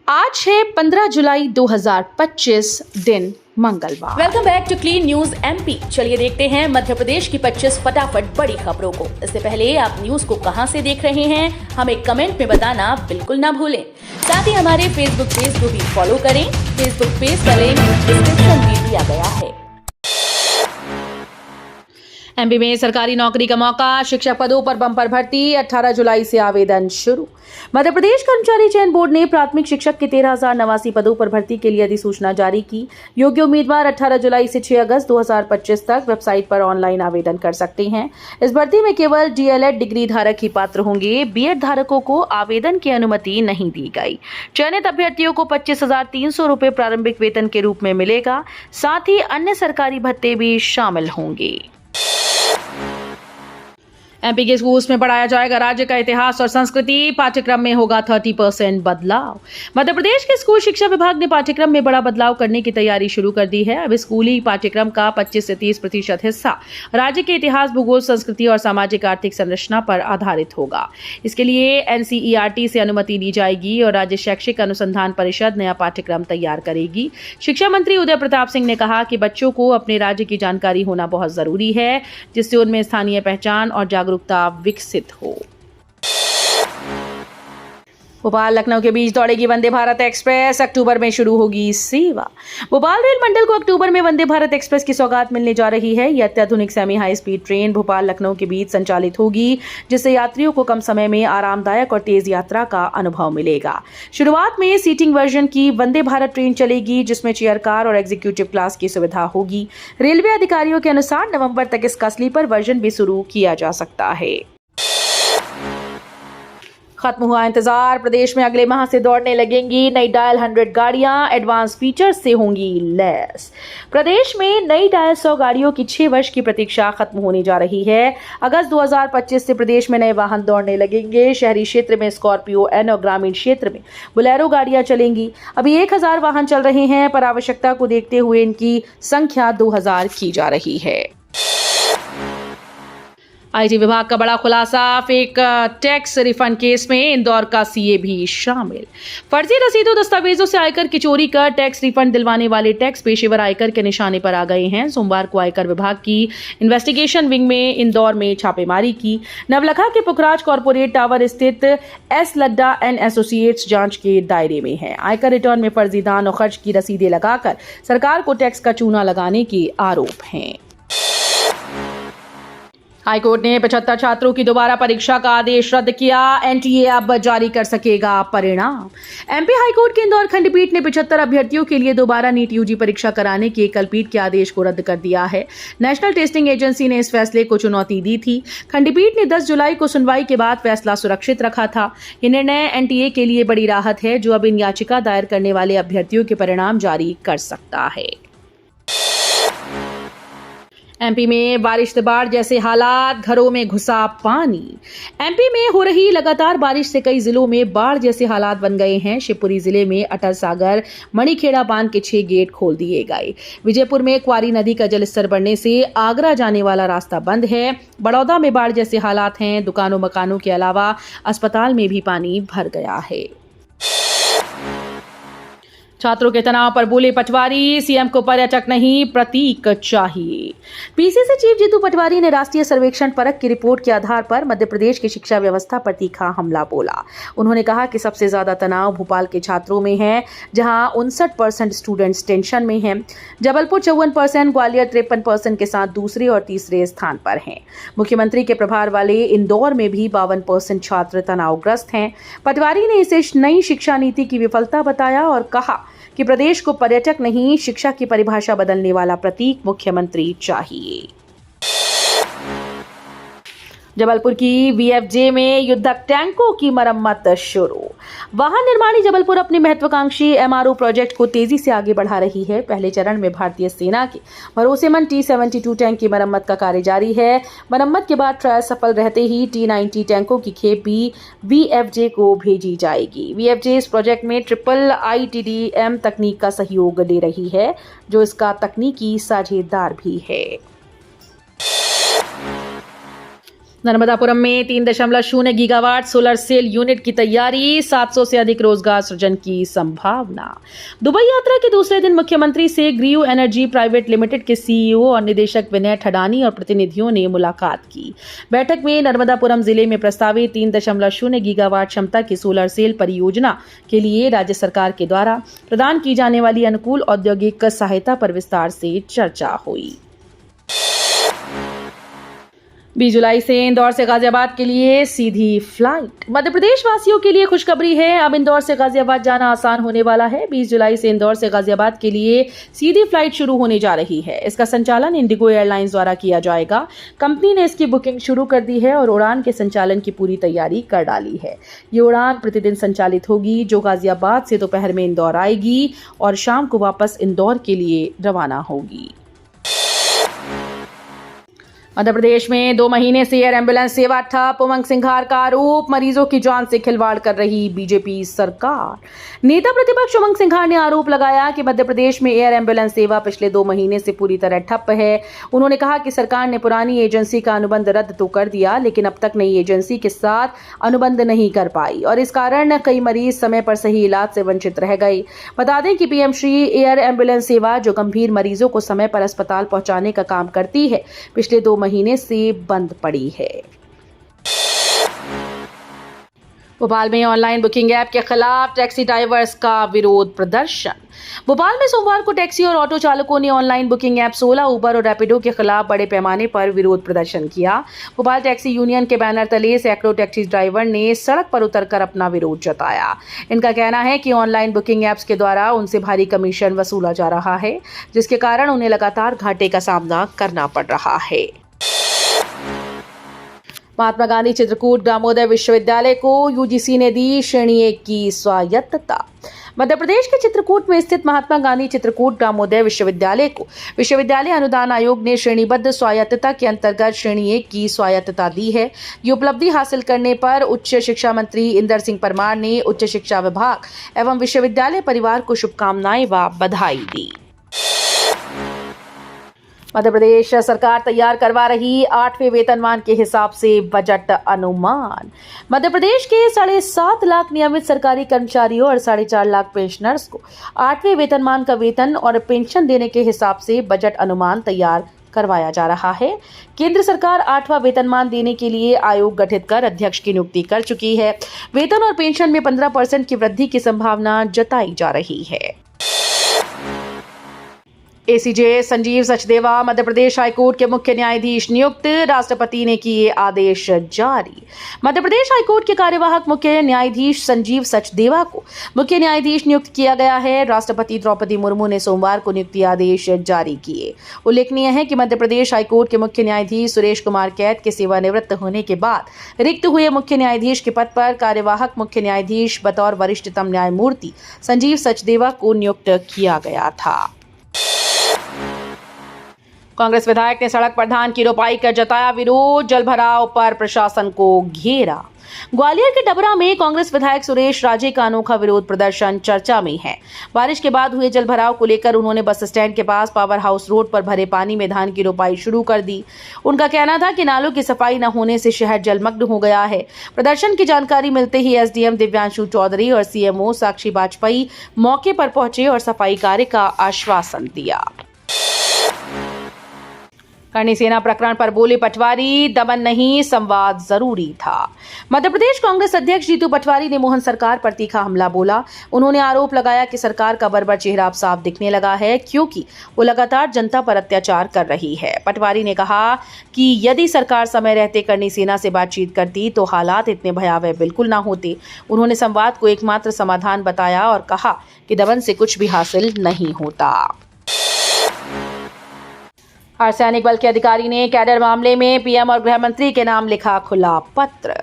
आज है 15 जुलाई 2025 दिन मंगलवार। Welcome back to clean news MP. चलिए देखते हैं मध्य प्रदेश की 25 फटाफट बड़ी खबरों को। इससे पहले आप न्यूज को कहां से देख रहे हैं हमें कमेंट में बताना बिल्कुल ना भूलें। साथ ही हमारे फेसबुक पेज को भी फॉलो करें। फेसबुक पेज का लिंक डिस्क्रिप्शन में दिया गया है। एमपी में सरकारी नौकरी का मौका, शिक्षक पदों पर बंपर भर्ती, 18 जुलाई से आवेदन शुरू। मध्य प्रदेश कर्मचारी चयन बोर्ड ने प्राथमिक शिक्षक के 13,089 पदों पर भर्ती के लिए अधिसूचना जारी की। योग्य उम्मीदवार 18 जुलाई से 6 अगस्त 2025 तक वेबसाइट पर ऑनलाइन आवेदन कर सकते हैं। इस भर्ती में केवल डीएलएड डिग्री धारक ही पात्र होंगे। बीएड धारकों को आवेदन की अनुमति नहीं दी गई। चयनित अभ्यर्थियों को 25,300 रुपये प्रारंभिक वेतन के रूप में मिलेगा। साथ ही अन्य सरकारी भत्ते भी शामिल होंगे। एमपी के स्कूल्स में पढ़ाया जाएगा राज्य का इतिहास और संस्कृति। पाठ्यक्रम में होगा 30% बदलाव। मध्य प्रदेश के स्कूल शिक्षा विभाग ने पाठ्यक्रम में बड़ा बदलाव करने की तैयारी शुरू कर दी है। अब स्कूली पाठ्यक्रम का 25 से 30% हिस्सा राज्य के इतिहास, भूगोल, संस्कृति और सामाजिक आर्थिक संरचना पर आधारित होगा। इसके लिए एनसीईआरटी से अनुमति ली जाएगी और राज्य शैक्षिक अनुसंधान परिषद नया पाठ्यक्रम तैयार करेगी। शिक्षा मंत्री उदय प्रताप सिंह ने कहा कि बच्चों को अपने राज्य की जानकारी होना बहुत जरूरी है, जिससे उनमें स्थानीय पहचान और जागरूकता विकसित हो। भोपाल लखनऊ के बीच दौड़ेगी वंदे भारत एक्सप्रेस। अक्टूबर में शुरू होगी सेवा। भोपाल रेल मंडल को अक्टूबर में वंदे भारत एक्सप्रेस की सौगात मिलने जा रही है। यह अत्याधुनिक semi high speed train Bhopal Lucknow के बीच संचालित होगी, जिससे यात्रियों को कम समय में आरामदायक और तेज यात्रा का अनुभव मिलेगा। शुरुआत में सीटिंग वर्जन की वंदे भारत ट्रेन चलेगी, जिसमें चेयर कार और एग्जीक्यूटिव क्लास की सुविधा होगी। रेलवे अधिकारियों के अनुसार नवंबर तक इसका स्लीपर वर्जन भी शुरू किया जा सकता है। खत्म हुआ इंतजार। प्रदेश में अगले माह से दौड़ने लगेंगी नई डायल 100 गाड़ियां। एडवांस फीचर्स से होंगी लैस। प्रदेश में नई डायल 100 गाड़ियों की 6 वर्ष की प्रतीक्षा खत्म होने जा रही है। अगस्त 2025 से प्रदेश में नए वाहन दौड़ने लगेंगे। शहरी क्षेत्र में स्कॉर्पियो एन और ग्रामीण क्षेत्र में बोलेरो गाड़ियां चलेंगी। अभी 1000 वाहन चल रहे हैं, पर आवश्यकता को देखते हुए इनकी संख्या 2000 की जा रही है। आईटी विभाग का बड़ा खुलासा। फेक टैक्स रिफंड केस में इंदौर का सीए भी शामिल। फर्जी रसीदों दस्तावेजों से आयकर की चोरी कर टैक्स रिफंड दिलवाने वाले टैक्स पेशेवर आयकर के निशाने पर आ गए हैं। सोमवार को आयकर विभाग की इन्वेस्टिगेशन विंग में इंदौर में छापेमारी की। नवलखा के पुखराज कॉर्पोरेट टावर स्थित एस लड्डा एंड एसोसिएट्स जांच के दायरे में है। आयकर रिटर्न में फर्जी दान और खर्च की रसीदें लगाकर सरकार को टैक्स का चूना लगाने के आरोप हैं। हाईकोर्ट ने 75 छात्रों की दोबारा परीक्षा का आदेश रद्द किया। एनटीए अब जारी कर सकेगा परिणाम। एमपी हाईकोर्ट की इंदौर खंडपीठ ने 75 अभ्यर्थियों के लिए दोबारा नीट यूजी परीक्षा कराने के एकलपीठ के आदेश को रद्द कर दिया है। नेशनल टेस्टिंग एजेंसी ने इस फैसले को चुनौती दी थी। खंडपीठ ने 10 जुलाई को सुनवाई के बाद फैसला सुरक्षित रखा था। यह निर्णय एनटीए के लिए बड़ी राहत है, जो अब इन याचिका दायर करने वाले अभ्यर्थियों के परिणाम जारी कर सकता है। एमपी में बारिश से बाढ़ जैसे हालात, घरों में घुसा पानी। एमपी में हो रही लगातार बारिश से कई जिलों में बाढ़ जैसे हालात बन गए हैं। शिवपुरी जिले में अटल सागर मणिखेड़ा बांध के 6 गेट खोल दिए गए। विजयपुर में क्वारी नदी का जलस्तर बढ़ने से आगरा जाने वाला रास्ता बंद है। बड़ौदा में बाढ़ जैसे हालात हैं। दुकानों मकानों के अलावा अस्पताल में भी पानी भर गया है। छात्रों के तनाव पर बोले पटवारी, सीएम को पर्यटक नहीं प्रतीक चाहिए। पीसीसी चीफ जीतू पटवारी ने राष्ट्रीय सर्वेक्षण परख की रिपोर्ट के आधार पर मध्य प्रदेश की शिक्षा व्यवस्था पर तीखा हमला बोला। उन्होंने कहा कि सबसे ज्यादा तनाव भोपाल के छात्रों में है, जहां 59% स्टूडेंट्स टेंशन में हैं। जबलपुर 54%, ग्वालियर 53% के साथ दूसरे और तीसरे स्थान पर हैं। मुख्यमंत्री के प्रभार वाले इंदौर में भी 52% छात्र तनावग्रस्त हैं। पटवारी ने इसे नई शिक्षा नीति की विफलता बताया और कहा कि प्रदेश को पर्यटक नहीं, शिक्षा की परिभाषा बदलने वाला प्रतीक मुख्यमंत्री चाहिए। जबलपुर की वीएफजे में युद्धक टैंकों की मरम्मत शुरू। वाहन निर्माणी जबलपुर अपने महत्वाकांक्षी एमआरओ प्रोजेक्ट को तेजी से आगे बढ़ा रही है। पहले चरण में भारतीय सेना के भरोसेमंद T-72 टैंक की मरम्मत का कार्य जारी है। मरम्मत के बाद ट्रायल सफल रहते ही T-90 टैंकों की खेप भी वीएफजे को भेजी जाएगी। वीएफजे इस प्रोजेक्ट में IITDM तकनीक का सहयोग दे रही है, जो इसका तकनीकी साझेदार भी है। नर्मदापुरम में 3.0 गीगावाट सोलर सेल यूनिट की तैयारी, 700 से अधिक रोजगार सृजन की संभावना। दुबई यात्रा के दूसरे दिन मुख्यमंत्री से ग्रीव एनर्जी प्राइवेट लिमिटेड के सीईओ और निदेशक विनय ठडानी और प्रतिनिधियों ने मुलाकात की। बैठक में नर्मदापुरम जिले में प्रस्तावित 3.0 गीगावाट क्षमता की सोलर सेल परियोजना के लिए राज्य सरकार के द्वारा प्रदान की जाने वाली अनुकूल औद्योगिक सहायता पर विस्तार से चर्चा हुई। 20 जुलाई से इंदौर से गाजियाबाद के लिए सीधी फ्लाइट। मध्य प्रदेश वासियों के लिए खुशखबरी है, अब इंदौर से गाजियाबाद जाना आसान होने वाला है। 20 जुलाई से इंदौर से गाजियाबाद के लिए सीधी फ्लाइट शुरू होने जा रही है। इसका संचालन इंडिगो एयरलाइंस द्वारा किया जाएगा। कंपनी ने इसकी बुकिंग शुरू कर दी है और उड़ान के संचालन की पूरी तैयारी कर डाली है। ये उड़ान प्रतिदिन संचालित होगी, जो गाजियाबाद से दोपहर में इंदौर आएगी और शाम को वापस इंदौर के लिए रवाना होगी। मध्य प्रदेश में 2 महीने से एयर एम्बुलेंस सेवा ठप। उमंग सिंघार का आरोप, मरीजों की जान से खिलवाड़ कर रही बीजेपी सरकार। नेता प्रतिपक्ष उमंग सिंघार ने आरोप लगाया कि मध्य प्रदेश में एयर एम्बुलेंस सेवा पिछले 2 महीने से पूरी तरह ठप है। उन्होंने कहा कि सरकार ने पुरानी एजेंसी का अनुबंध रद्द तो कर दिया, लेकिन अब तक नई एजेंसी के साथ अनुबंध नहीं कर पाई और इस कारण कई मरीज समय पर सही इलाज से वंचित रह गए। बता दें कि पीएम श्री एयर एम्बुलेंस सेवा, जो गंभीर मरीजों को समय पर अस्पताल पहुंचाने का काम करती है, पिछले 2 महीने से बंद पड़ी है। भोपाल में ऑनलाइन बुकिंग ऐप के खिलाफ टैक्सी ड्राइवर्स का विरोध प्रदर्शन। भोपाल में सोमवार को टैक्सी और ऑटो चालकों ने ऑनलाइन बुकिंग ऐप ओला, उबर और रैपिडो के खिलाफ बड़े पैमाने पर विरोध प्रदर्शन किया। भोपाल टैक्सी यूनियन के बैनर तले सैकड़ों टैक्सी ड्राइवर ने सड़क पर उतरकर अपना विरोध जताया। इनका कहना है कि ऑनलाइन बुकिंग ऐप्स के द्वारा उनसे भारी कमीशन वसूला जा रहा है, जिसके कारण उन्हें लगातार घाटे का सामना करना पड़ रहा है। महात्मा गांधी चित्रकूट ग्रामोदय विश्वविद्यालय को यूजीसी ने दी श्रेणी 1 की स्वायत्तता। मध्य प्रदेश के चित्रकूट में स्थित महात्मा गांधी चित्रकूट ग्रामोदय विश्वविद्यालय को विश्वविद्यालय अनुदान आयोग ने श्रेणीबद्ध स्वायत्तता के अंतर्गत श्रेणी 1 की स्वायत्तता दी है। ये उपलब्धि हासिल करने पर उच्च शिक्षा मंत्री इंदर सिंह परमार ने उच्च शिक्षा विभाग एवं विश्वविद्यालय परिवार को शुभकामनाएं व बधाई दी। मध्य प्रदेश सरकार तैयार करवा रही 8वें वेतनमान के हिसाब से बजट अनुमान। मध्य प्रदेश के 7.5 लाख नियमित सरकारी कर्मचारियों और 4.5 लाख पेंशनर्स को 8वें वेतनमान का वेतन और पेंशन देने के हिसाब से बजट अनुमान तैयार करवाया जा रहा है। केंद्र सरकार 8वां वेतनमान देने के लिए आयोग गठित कर अध्यक्ष की नियुक्ति कर चुकी है। वेतन और पेंशन में 15% की वृद्धि की संभावना जताई जा रही है। एसीजे संजीव सचदेवा मध्य प्रदेश हाईकोर्ट के मुख्य न्यायाधीश नियुक्त, राष्ट्रपति ने किए आदेश जारी। मध्य प्रदेश हाईकोर्ट के कार्यवाहक मुख्य न्यायाधीश संजीव सचदेवा को मुख्य न्यायाधीश नियुक्त किया गया है। राष्ट्रपति द्रौपदी मुर्मू ने सोमवार को नियुक्ति आदेश जारी किए। उल्लेखनीय है कि मध्य प्रदेश हाईकोर्ट के मुख्य न्यायाधीश सुरेश कुमार कैत के सेवानिवृत्त होने के बाद रिक्त हुए मुख्य न्यायाधीश के पद पर कार्यवाहक मुख्य न्यायाधीश बतौर वरिष्ठतम न्यायमूर्ति संजीव सचदेवा को नियुक्त किया गया था। कांग्रेस विधायक ने सड़क पर धान की रोपाई कर जताया विरोध, जलभराव पर प्रशासन को घेरा। ग्वालियर के डबरा में कांग्रेस विधायक सुरेश राजे का अनोखा विरोध प्रदर्शन चर्चा में है। बारिश के बाद हुए जलभराव को लेकर उन्होंने बस स्टैंड के पास पावर हाउस रोड पर भरे पानी में धान की रोपाई शुरू कर दी। उनका कहना था कि नालों की सफाई न होने से शहर जलमग्न हो गया है। प्रदर्शन की जानकारी मिलते ही एसडीएम दिव्यांशु चौधरी और सीएमओ साक्षी वाजपेयी मौके पर पहुंचे और सफाई कार्य का आश्वासन दिया। करणी सेना प्रकरण पर बोले पटवारी, दमन नहीं संवाद जरूरी था। मध्य प्रदेश कांग्रेस अध्यक्ष जीतू पटवारी ने मोहन सरकार पर तीखा हमला बोला। उन्होंने आरोप लगाया कि सरकार का बर्बर चेहरा अब साफ दिखने लगा है, क्योंकि वो लगातार जनता पर अत्याचार कर रही है। पटवारी ने कहा कि यदि सरकार समय रहते करणी सेना से बातचीत करती तो हालात इतने भयावह बिल्कुल ना होते। उन्होंने संवाद को एकमात्र समाधान बताया और कहा कि दमन से कुछ भी हासिल नहीं होता। अर्धसैनिक बल के अधिकारी ने कैडर मामले में पीएम और गृह मंत्री के नाम लिखा खुला पत्र।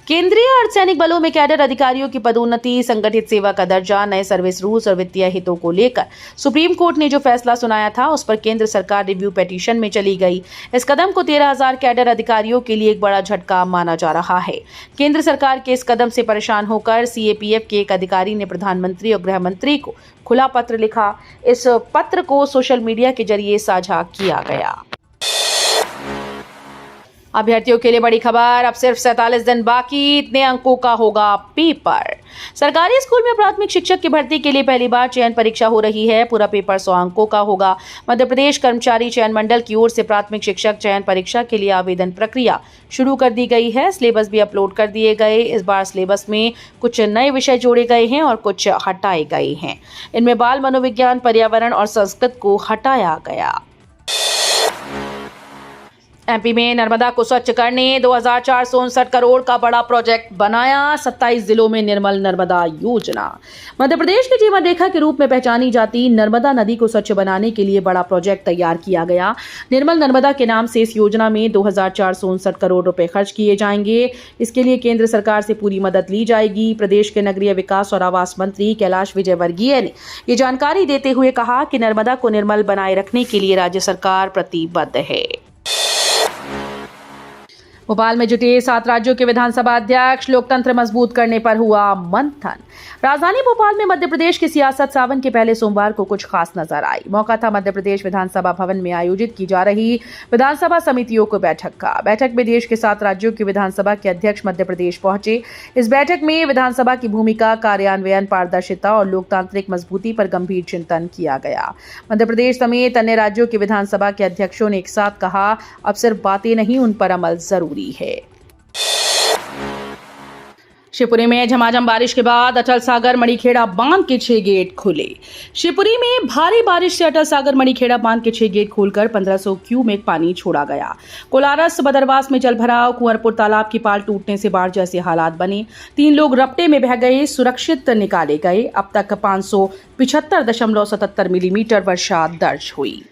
केंद्रीय अर्धसैनिक बलों में कैडर अधिकारियों की पदोन्नति, संगठित सेवा का दर्जा, नए सर्विस रूल्स और वित्तीय हितों को लेकर सुप्रीम कोर्ट ने जो फैसला सुनाया था, उस पर केंद्र सरकार रिव्यू पिटीशन में चली गई। इस कदम को 13,000 कैडर अधिकारियों के लिए एक बड़ा झटका माना जा रहा है। केंद्र सरकार के इस कदम से परेशान होकर सीएपीएफ के एक अधिकारी ने प्रधानमंत्री और गृह मंत्री को खुला पत्र लिखा। इस पत्र को सोशल मीडिया के जरिए साझा किया गया। अभ्यर्थियों के लिए बड़ी खबर, अब सिर्फ 47 दिन बाकी, इतने अंकों का होगा पेपर। सरकारी स्कूल में प्राथमिक शिक्षक की भर्ती के लिए पहली बार चयन परीक्षा हो रही है। पूरा पेपर 100 अंकों का होगा। मध्य प्रदेश कर्मचारी चयन मंडल की ओर से प्राथमिक शिक्षक चयन परीक्षा के लिए आवेदन प्रक्रिया शुरू कर दी गई है। सिलेबस भी अपलोड कर दिए गए। इस बार सिलेबस में कुछ नए विषय जोड़े गए हैं और कुछ हटाए गए हैं। इनमें बाल मनोविज्ञान, पर्यावरण और संस्कृत को हटाया गया। एमपी में नर्मदा को स्वच्छ करने 2459 करोड़ का बड़ा प्रोजेक्ट बनाया। 27 जिलों में निर्मल नर्मदा योजना। मध्य प्रदेश की जीवन रेखा के रूप में पहचानी जाती नर्मदा नदी को स्वच्छ बनाने के लिए बड़ा प्रोजेक्ट तैयार किया गया। निर्मल नर्मदा के नाम से इस योजना में 2459 करोड़ रुपए खर्च किए जाएंगे। इसके लिए केंद्र सरकार से पूरी मदद ली जाएगी। प्रदेश के नगरीय विकास और आवास मंत्री कैलाश विजयवर्गीय ने ये जानकारी देते हुए कहा कि नर्मदा को निर्मल बनाए रखने के लिए राज्य सरकार प्रतिबद्ध है। भोपाल में जुटे 7 राज्यों के विधानसभा अध्यक्ष, लोकतंत्र मजबूत करने पर हुआ मंथन। राजधानी भोपाल में मध्य प्रदेश की सियासत सावन के पहले सोमवार को कुछ खास नजर आई। मौका था मध्य प्रदेश विधानसभा भवन में आयोजित की जा रही विधानसभा समितियों को बैठक का। बैठक में देश के 7 राज्यों की विधानसभा के अध्यक्ष मध्य प्रदेश पहुंचे। इस बैठक में विधानसभा की भूमिका, कार्यान्वयन, पारदर्शिता और लोकतांत्रिक मजबूती पर गंभीर चिंतन किया गया। मध्य प्रदेश समेत अन्य राज्यों की विधानसभा के अध्यक्षों ने एक साथ कहा, अब सिर्फ बातें नहीं, उन पर अमल जरूरी है। शिवपुरी में झमाझम बारिश के बाद अटल सागर मणिखेड़ा बांध के 6 गेट खुले। शिवपुरी में भारी बारिश से अटल सागर मणिखेड़ा बांध के 6 गेट खोलकर 1500 क्यूमेक पानी छोड़ा गया। कोलारस बदरवास में जलभराव, कुंवरपुर तालाब की पाल टूटने से बाढ़ जैसे हालात बने। 3 लोग रपटे में बह गए, सुरक्षित निकाले गए। अब तक 575.77 मिलीमीटर वर्षा दर्ज हुई।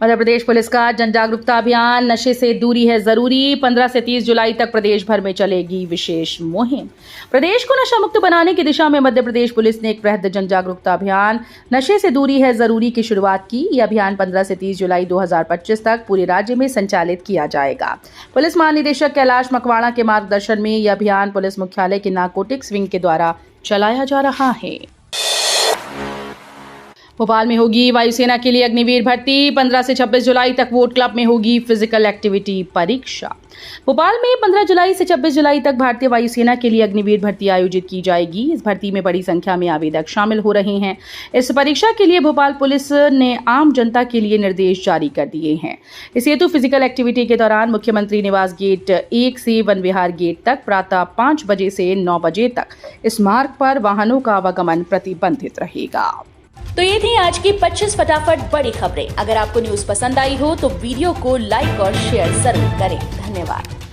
मध्य प्रदेश पुलिस का जन जागरूकता अभियान, नशे से दूरी है जरूरी। 15 से 30 जुलाई तक प्रदेश भर में चलेगी विशेष मुहिम। प्रदेश को नशा मुक्त बनाने की दिशा में मध्य प्रदेश पुलिस ने एक वृहद जन जागरूकता अभियान नशे से दूरी है जरूरी की शुरुआत की। यह अभियान 15 से 30 जुलाई 2025 तक पूरे राज्य में संचालित किया जाएगा। पुलिस महानिदेशक कैलाश मकवाणा के मार्गदर्शन में यह अभियान पुलिस मुख्यालय के नारकोटिक्स विंग के द्वारा चलाया जा रहा है। भोपाल में होगी वायुसेना के लिए अग्निवीर भर्ती। 15 से 26 जुलाई तक वोट क्लब में होगी फिजिकल एक्टिविटी परीक्षा। भोपाल में 15 जुलाई से 26 जुलाई तक भारतीय वायुसेना के लिए अग्निवीर भर्ती आयोजित की जाएगी। इस भर्ती में बड़ी संख्या में आवेदक शामिल हो रहे हैं। इस परीक्षा के लिए भोपाल पुलिस ने आम जनता के लिए निर्देश जारी कर दिए हैं। इस हेतु फिजिकल एक्टिविटी के दौरान मुख्यमंत्री निवास गेट 1 से वन विहार गेट तक प्रातः 5 बजे से 9 बजे तक इस मार्ग पर वाहनों का आवागमन प्रतिबंधित रहेगा। तो ये थी आज की 25 फटाफट बड़ी खबरें। अगर आपको न्यूज पसंद आई हो तो वीडियो को लाइक और शेयर जरूर करें। धन्यवाद।